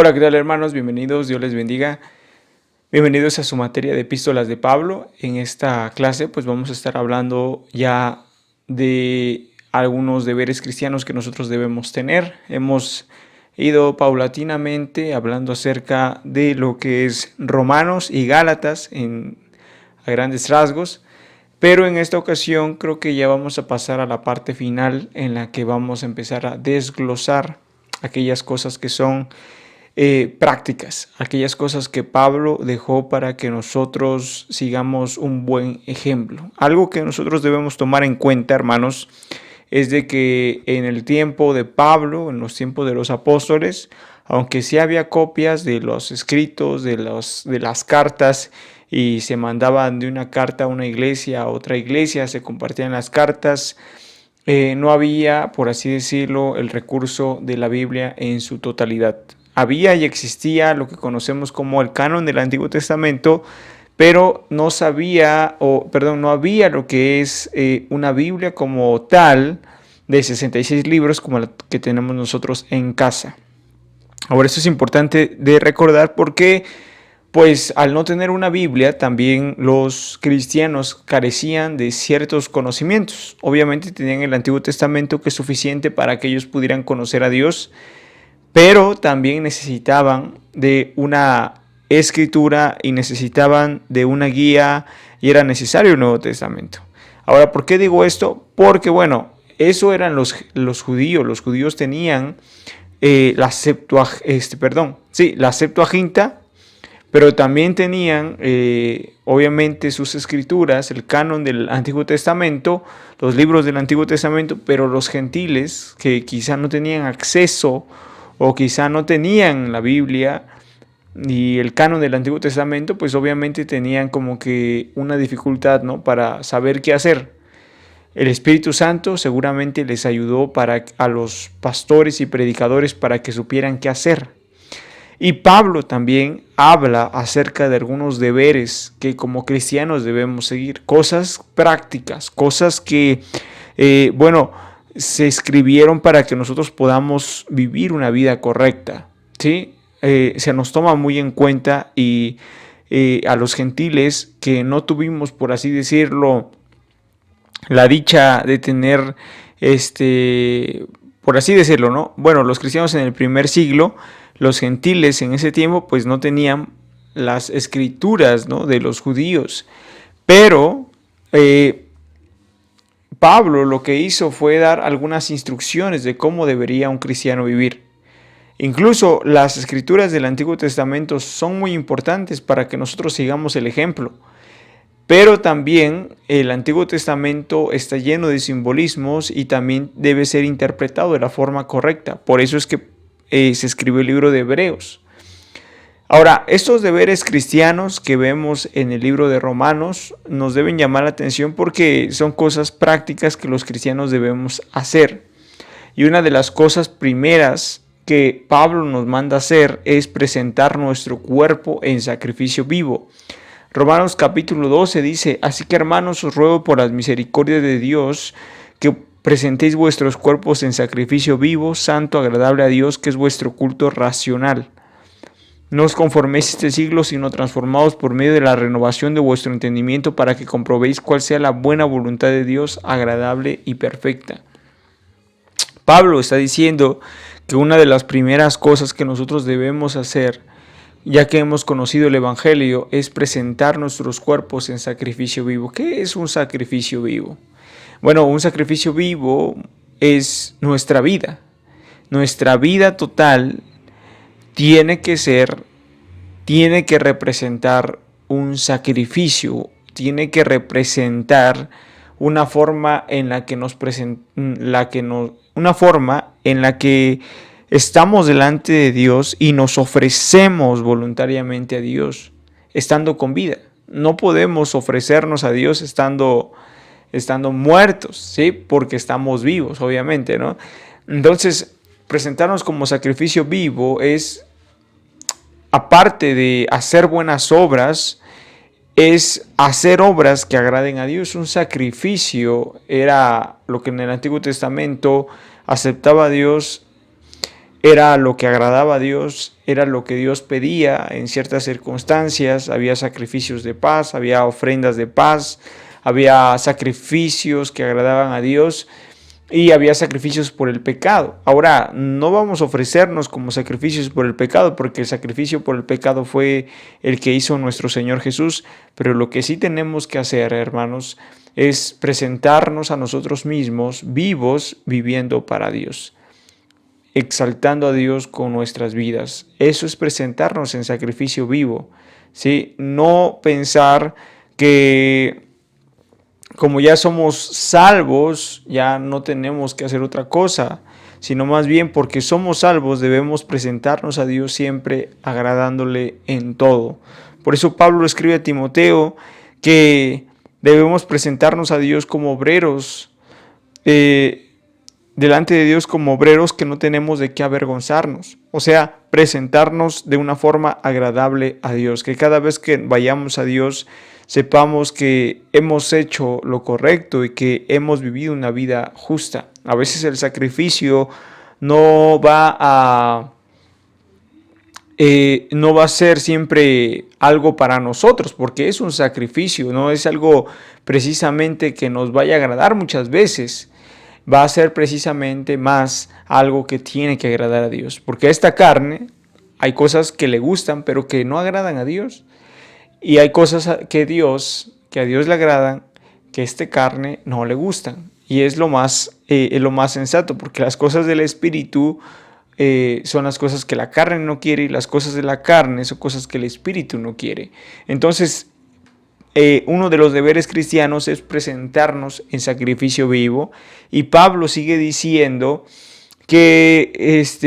Hola, ¿qué tal, hermanos? Bienvenidos, Dios les bendiga. Bienvenidos a su materia de epístolas de Pablo. En esta clase pues vamos a estar hablando ya de algunos deberes cristianos que nosotros debemos tener. Hemos ido paulatinamente hablando acerca de lo que es Romanos y Gálatas a grandes rasgos. Pero en esta ocasión creo que ya vamos a pasar a la parte final en la que vamos a empezar a desglosar aquellas cosas que son prácticas, aquellas cosas que Pablo dejó para que nosotros sigamos un buen ejemplo. Algo que nosotros debemos tomar en cuenta, hermanos, es de que en el tiempo de Pablo, en los tiempos de los apóstoles, aunque sí había copias de los escritos, de las cartas, y se mandaban de una carta a una iglesia a otra iglesia, se compartían las cartas, no había, por así decirlo, el recurso de la Biblia en su totalidad. Había y existía lo que conocemos como el canon del Antiguo Testamento, pero no había lo que es una Biblia como tal de 66 libros como la que tenemos nosotros en casa. Ahora, esto es importante de recordar porque pues al no tener una Biblia, también los cristianos carecían de ciertos conocimientos. Obviamente tenían el Antiguo Testamento, que es suficiente para que ellos pudieran conocer a Dios, pero también necesitaban de una escritura y necesitaban de una guía, y era necesario el Nuevo Testamento. Ahora, ¿por qué digo esto? Porque, bueno, eso eran los judíos. Los judíos tenían la Septuaginta, pero también tenían, obviamente, sus escrituras, el canon del Antiguo Testamento, los libros del Antiguo Testamento, pero los gentiles, que quizá no tenían acceso o quizá no tenían la Biblia y el canon del Antiguo Testamento, pues obviamente tenían como que una dificultad, ¿no?, para saber qué hacer. El Espíritu Santo seguramente les ayudó a los pastores y predicadores para que supieran qué hacer. Y Pablo también habla acerca de algunos deberes que como cristianos debemos seguir, cosas prácticas, cosas que, se escribieron para que nosotros podamos vivir una vida correcta, ¿sí? Se nos toma muy en cuenta y a los gentiles que no tuvimos, por así decirlo, la dicha de tener, por así decirlo, ¿no? Bueno, los cristianos en el primer siglo, los gentiles en ese tiempo pues no tenían las escrituras, ¿no?, de los judíos, pero Pablo lo que hizo fue dar algunas instrucciones de cómo debería un cristiano vivir. Incluso las escrituras del Antiguo Testamento son muy importantes para que nosotros sigamos el ejemplo. Pero también el Antiguo Testamento está lleno de simbolismos y también debe ser interpretado de la forma correcta. Por eso es que se escribió el libro de Hebreos. Ahora, estos deberes cristianos que vemos en el libro de Romanos nos deben llamar la atención porque son cosas prácticas que los cristianos debemos hacer. Y una de las cosas primeras que Pablo nos manda hacer es presentar nuestro cuerpo en sacrificio vivo. Romanos capítulo 12 dice: así que, hermanos, os ruego por las misericordias de Dios que presentéis vuestros cuerpos en sacrificio vivo, santo, agradable a Dios, que es vuestro culto racional. No os conforméis a este siglo, sino transformaos por medio de la renovación de vuestro entendimiento, para que comprobéis cuál sea la buena voluntad de Dios, agradable y perfecta. Pablo está diciendo que una de las primeras cosas que nosotros debemos hacer, ya que hemos conocido el Evangelio, es presentar nuestros cuerpos en sacrificio vivo. ¿Qué es un sacrificio vivo? Bueno, un sacrificio vivo es nuestra vida. Nuestra vida total tiene que representar un sacrificio, tiene que representar una forma en la que estamos delante de Dios y nos ofrecemos voluntariamente a Dios, estando con vida. No podemos ofrecernos a Dios estando muertos, ¿sí? Porque estamos vivos, obviamente, ¿no? Entonces, presentarnos como sacrificio vivo es, aparte de hacer buenas obras, es hacer obras que agraden a Dios. Un sacrificio era lo que en el Antiguo Testamento aceptaba a Dios era lo que agradaba a Dios, era lo que Dios pedía en ciertas circunstancias. Había sacrificios de paz, había ofrendas de paz, había sacrificios que agradaban a Dios y había sacrificios por el pecado. Ahora, no vamos a ofrecernos como sacrificios por el pecado, porque el sacrificio por el pecado fue el que hizo nuestro Señor Jesús, pero lo que sí tenemos que hacer, hermanos, es presentarnos a nosotros mismos vivos, viviendo para Dios, exaltando a Dios con nuestras vidas. Eso es presentarnos en sacrificio vivo, ¿sí? No pensar que como ya somos salvos, ya no tenemos que hacer otra cosa, sino más bien porque somos salvos debemos presentarnos a Dios siempre agradándole en todo. Por eso Pablo escribe a Timoteo que debemos presentarnos a Dios como obreros, delante de Dios como obreros que no tenemos de qué avergonzarnos. O sea, presentarnos de una forma agradable a Dios, que cada vez que vayamos a Dios sepamos que hemos hecho lo correcto y que hemos vivido una vida justa. A veces el sacrificio no va a no va a ser siempre algo para nosotros, porque es un sacrificio, no es algo precisamente que nos vaya a agradar muchas veces. Va a ser precisamente más algo que tiene que agradar a Dios, porque a esta carne hay cosas que le gustan, pero que no agradan a Dios. Y hay cosas que a Dios le agradan, que a esta carne no le gustan. Y es lo más sensato, porque las cosas del Espíritu son las cosas que la carne no quiere, y las cosas de la carne son cosas que el Espíritu no quiere. Entonces, uno de los deberes cristianos es presentarnos en sacrificio vivo. Y Pablo sigue diciendo que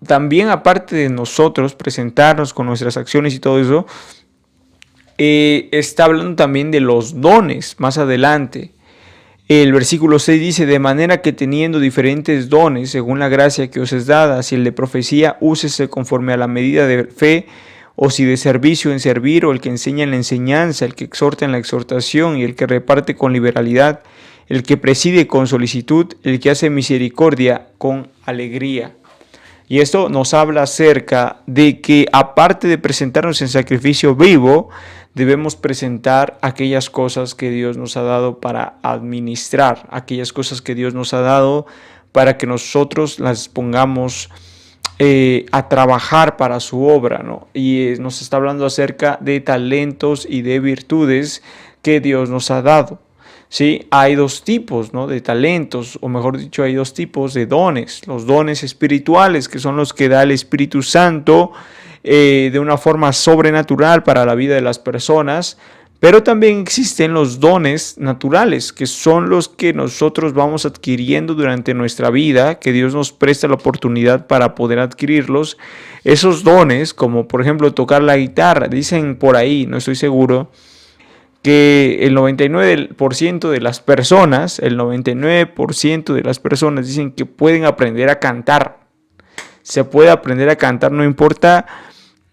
también, aparte de nosotros presentarnos con nuestras acciones y todo eso, está hablando también de los dones más adelante. El versículo 6 dice: de manera que teniendo diferentes dones según la gracia que os es dada, si el de profecía, úsese conforme a la medida de fe, o si de servicio, en servir, o el que enseña en la enseñanza, el que exhorta en la exhortación, y el que reparte con liberalidad, el que preside con solicitud, el que hace misericordia con alegría. Y esto nos habla acerca de que, aparte de presentarnos en sacrificio vivo, debemos presentar aquellas cosas que Dios nos ha dado para administrar, aquellas cosas que Dios nos ha dado para que nosotros las pongamos a trabajar para su obra, ¿no? Y nos está hablando acerca de talentos y de virtudes que Dios nos ha dado. ¿Sí? Hay dos tipos, ¿no?, de talentos, o mejor dicho, hay dos tipos de dones. Los dones espirituales, que son los que da el Espíritu Santo de una forma sobrenatural para la vida de las personas, pero también existen los dones naturales, que son los que nosotros vamos adquiriendo durante nuestra vida, que Dios nos presta la oportunidad para poder adquirirlos. Esos dones, como por ejemplo tocar la guitarra, dicen por ahí, no estoy seguro, que el 99% de las personas, dicen que pueden aprender a cantar. Se puede aprender a cantar, no importa,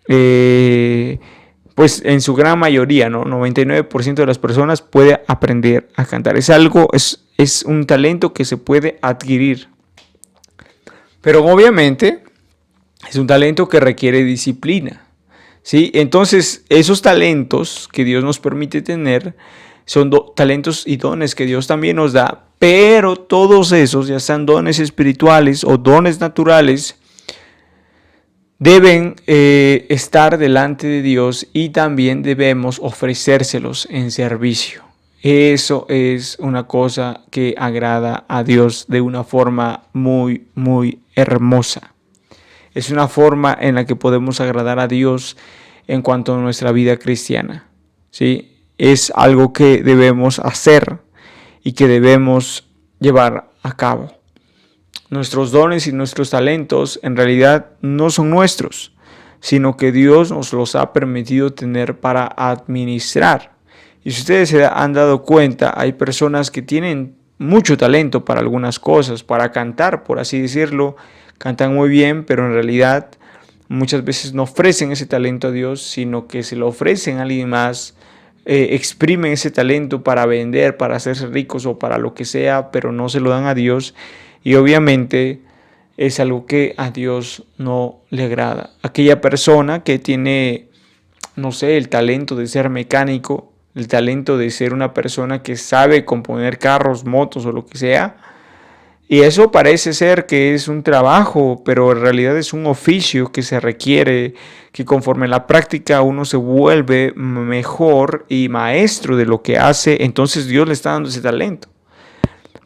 pues en su gran mayoría, ¿no? 99% de las personas puede aprender a cantar. Es un talento que se puede adquirir. Pero obviamente es un talento que requiere disciplina. ¿Sí? Entonces, esos talentos que Dios nos permite tener son talentos y dones que Dios también nos da, pero todos esos, ya sean dones espirituales o dones naturales, deben estar delante de Dios, y también debemos ofrecérselos en servicio. Eso es una cosa que agrada a Dios de una forma muy, muy hermosa. Es una forma en la que podemos agradar a Dios en cuanto a nuestra vida cristiana. ¿Sí? Es algo que debemos hacer y que debemos llevar a cabo. Nuestros dones y nuestros talentos en realidad no son nuestros, sino que Dios nos los ha permitido tener para administrar. Y si ustedes se han dado cuenta, hay personas que tienen mucho talento para algunas cosas, para cantar, por así decirlo, cantan muy bien, pero en realidad muchas veces no ofrecen ese talento a Dios, sino que se lo ofrecen a alguien más, exprimen ese talento para vender, para hacerse ricos o para lo que sea, pero no se lo dan a Dios. y obviamente es algo que a Dios no le agrada. Aquella persona que tiene, no sé, el talento de ser mecánico, el talento de ser una persona que sabe componer carros, motos o lo que sea, y eso parece ser que es un trabajo, pero en realidad es un oficio que se requiere, que conforme a la práctica uno se vuelve mejor y maestro de lo que hace, entonces Dios le está dando ese talento.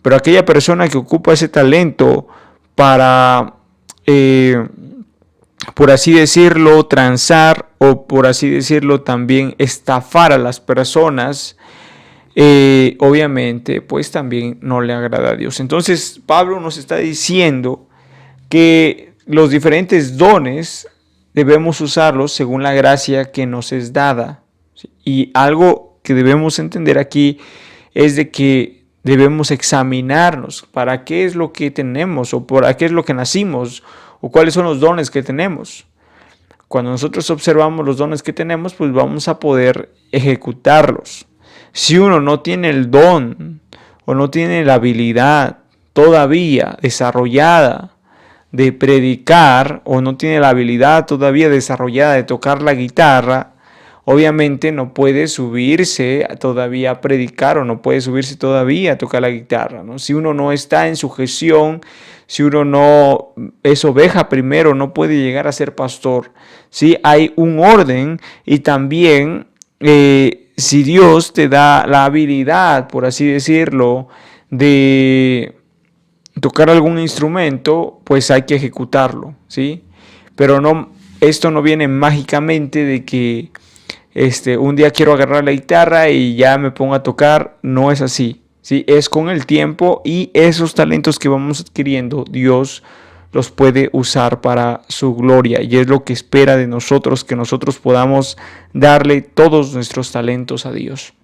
Pero aquella persona que ocupa ese talento para, por así decirlo, transar o por así decirlo también estafar a las personas, obviamente pues también no le agrada a Dios. Entonces Pablo nos está diciendo que los diferentes dones debemos usarlos según la gracia que nos es dada. ¿Sí? Y algo que debemos entender aquí es de que debemos examinarnos para qué es lo que tenemos o para qué es lo que nacimos o cuáles son los dones que tenemos. Cuando nosotros observamos los dones que tenemos, pues vamos a poder ejecutarlos. Si uno no tiene el don o no tiene la habilidad todavía desarrollada de predicar o no tiene la habilidad todavía desarrollada de tocar la guitarra, obviamente no puede subirse todavía a predicar o no puede subirse todavía a tocar la guitarra, ¿no? Si uno no está en sujeción, si uno no es oveja primero, no puede llegar a ser pastor. ¿Sí? Hay un orden y también si Dios te da la habilidad, por así decirlo, de tocar algún instrumento, pues hay que ejecutarlo, ¿sí? Pero no, esto no viene mágicamente de que un día quiero agarrar la guitarra y ya me pongo a tocar, no es así, ¿sí? Es con el tiempo y esos talentos que vamos adquiriendo, Dios los puede usar para su gloria y es lo que espera de nosotros, que nosotros podamos darle todos nuestros talentos a Dios.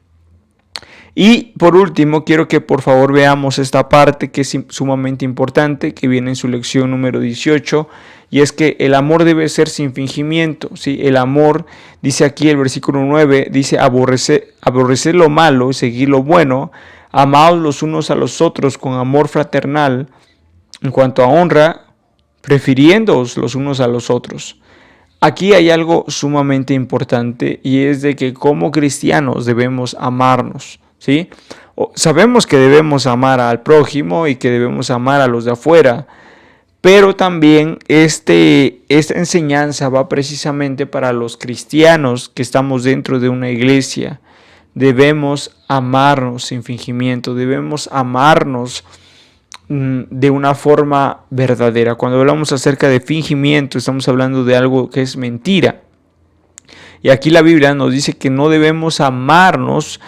Y por último, quiero que por favor veamos esta parte que es sumamente importante, que viene en su lección número 18, y es que el amor debe ser sin fingimiento. ¿Sí? El amor, dice aquí el versículo 9, dice aborrecer lo malo, seguir lo bueno, amaos los unos a los otros con amor fraternal, en cuanto a honra, prefiriéndoos los unos a los otros. Aquí hay algo sumamente importante y es de que como cristianos debemos amarnos, ¿sí? Sabemos que debemos amar al prójimo y que debemos amar a los de afuera, pero también esta enseñanza va precisamente para los cristianos que estamos dentro de una iglesia. Debemos amarnos sin fingimiento, debemos amarnos de una forma verdadera. Cuando hablamos acerca de fingimiento, estamos hablando de algo que es mentira. Y aquí la Biblia nos dice que no debemos amarnos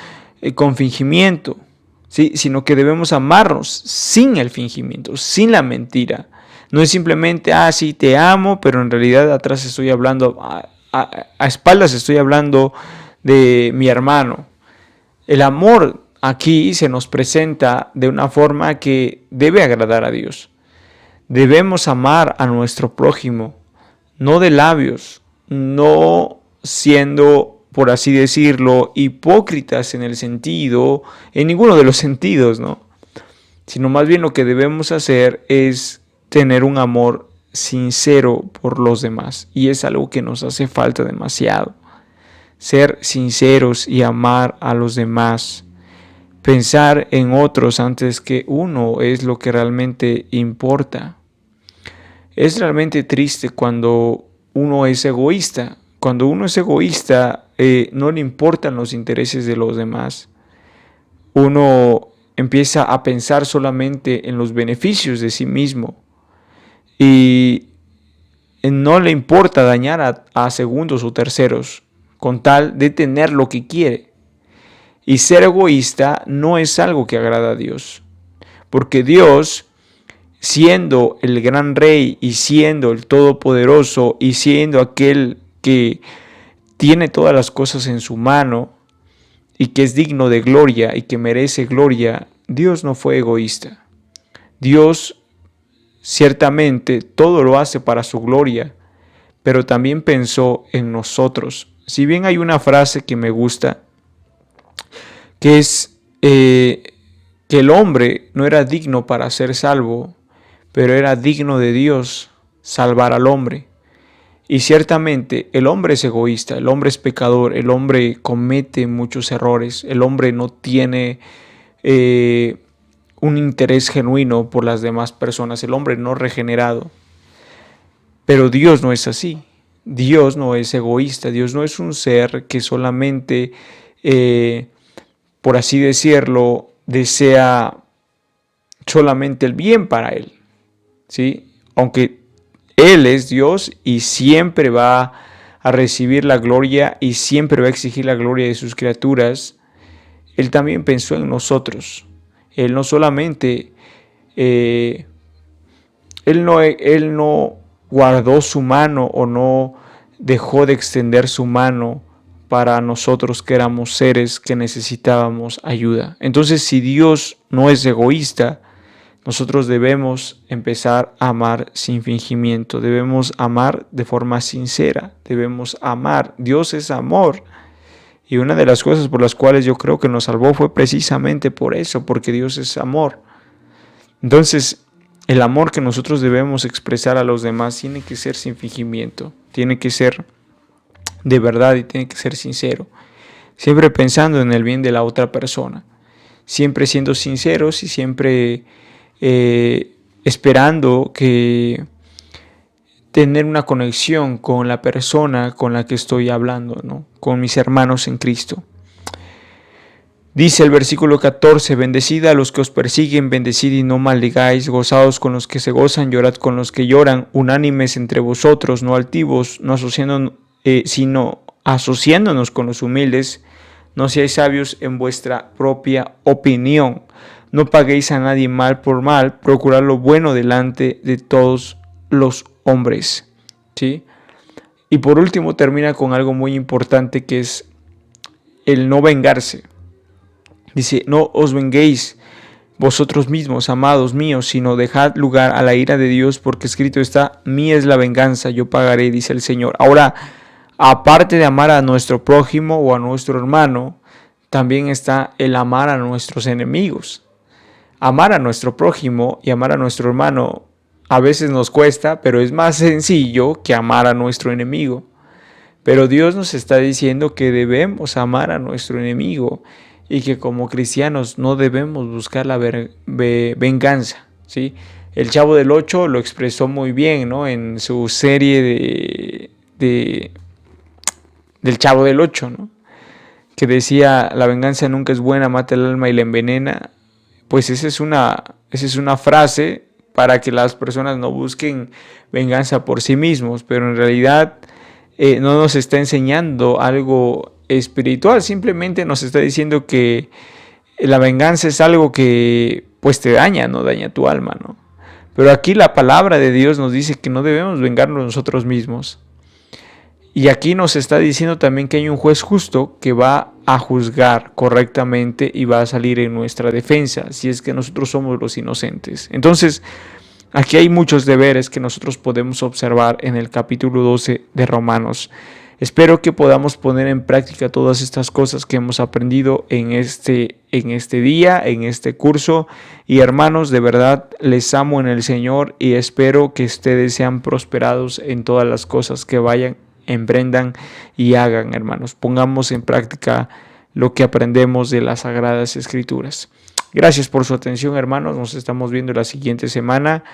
con fingimiento, ¿sí? Sino que debemos amarnos sin el fingimiento, sin la mentira. No es simplemente, sí, te amo, pero en realidad atrás estoy hablando, a espaldas estoy hablando de mi hermano. El amor aquí se nos presenta de una forma que debe agradar a Dios. Debemos amar a nuestro prójimo, no de labios, no siendo, por así decirlo, hipócritas en ninguno de los sentidos, ¿no? Sino más bien lo que debemos hacer es tener un amor sincero por los demás. Y es algo que nos hace falta demasiado. Ser sinceros y amar a los demás. Pensar en otros antes que uno es lo que realmente importa. Es realmente triste cuando uno es egoísta. Cuando uno es egoísta, no le importan los intereses de los demás. Uno empieza a pensar solamente en los beneficios de sí mismo y no le importa dañar a segundos o terceros con tal de tener lo que quiere. Y ser egoísta no es algo que agrada a Dios, porque Dios, siendo el gran rey y siendo el todopoderoso y siendo aquel que tiene todas las cosas en su mano y que es digno de gloria y que merece gloria, Dios no fue egoísta. Dios ciertamente todo lo hace para su gloria, pero también pensó en nosotros. Si bien hay una frase que me gusta, que es que el hombre no era digno para ser salvo, pero era digno de Dios salvar al hombre. Y ciertamente el hombre es egoísta, el hombre es pecador, el hombre comete muchos errores, el hombre no tiene un interés genuino por las demás personas, el hombre no regenerado. Pero Dios no es así. Dios no es egoísta, Dios no es un ser que solamente, por así decirlo, desea solamente el bien para él, ¿sí? Aunque Él es Dios y siempre va a recibir la gloria y siempre va a exigir la gloria de sus criaturas, Él también pensó en nosotros. Él no solamente, Él no guardó su mano o no dejó de extender su mano para nosotros que éramos seres que necesitábamos ayuda. Entonces, si Dios no es egoísta, nosotros debemos empezar a amar sin fingimiento, debemos amar de forma sincera, debemos amar. Dios es amor. Y una de las cosas por las cuales yo creo que nos salvó fue precisamente por eso, porque Dios es amor. Entonces, el amor que nosotros debemos expresar a los demás tiene que ser sin fingimiento, tiene que ser de verdad y tiene que ser sincero, siempre pensando en el bien de la otra persona, siempre siendo sinceros y siempre esperando que tener una conexión con la persona con la que estoy hablando, ¿no? Con mis hermanos en Cristo. Dice el versículo 14, bendecid a los que os persiguen, bendecid y no maldigáis, gozaos con los que se gozan, llorad con los que lloran, unánimes entre vosotros, no altivos, no sino asociándonos con los humildes, no seáis sabios en vuestra propia opinión. No paguéis a nadie mal por mal, procurad lo bueno delante de todos los hombres. ¿Sí? Y por último termina con algo muy importante que es el no vengarse. Dice, no os venguéis vosotros mismos, amados míos, sino dejad lugar a la ira de Dios, porque escrito está, mía es la venganza, yo pagaré, dice el Señor. Ahora, aparte de amar a nuestro prójimo o a nuestro hermano, también está el amar a nuestros enemigos. Amar a nuestro prójimo y amar a nuestro hermano a veces nos cuesta, pero es más sencillo que amar a nuestro enemigo. Pero Dios nos está diciendo que debemos amar a nuestro enemigo y que como cristianos no debemos buscar la venganza, ¿sí? El Chavo del Ocho lo expresó muy bien, ¿no? En su serie del Chavo del Ocho, ¿no? Que decía, la venganza nunca es buena, mata el alma y la envenena. Pues esa es una frase para que las personas no busquen venganza por sí mismos, pero en realidad no nos está enseñando algo espiritual, simplemente nos está diciendo que la venganza es algo que pues te daña, no daña tu alma, ¿no? Pero aquí la palabra de Dios nos dice que no debemos vengarnos nosotros mismos. Y aquí nos está diciendo también que hay un juez justo que va a juzgar correctamente y va a salir en nuestra defensa, si es que nosotros somos los inocentes. Entonces, aquí hay muchos deberes que nosotros podemos observar en el capítulo 12 de Romanos. Espero que podamos poner en práctica todas estas cosas que hemos aprendido en este día, en este curso. Y hermanos, de verdad les amo en el Señor y espero que ustedes sean prosperados en todas las cosas que vayan, emprendan y hagan, hermanos. Pongamos en práctica lo que aprendemos de las Sagradas Escrituras. Gracias por su atención, hermanos. Nos estamos viendo la siguiente semana.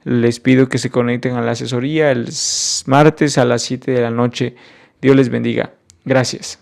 Les pido que se conecten a la asesoría el martes a las 7 de la noche. Dios les bendiga. Gracias.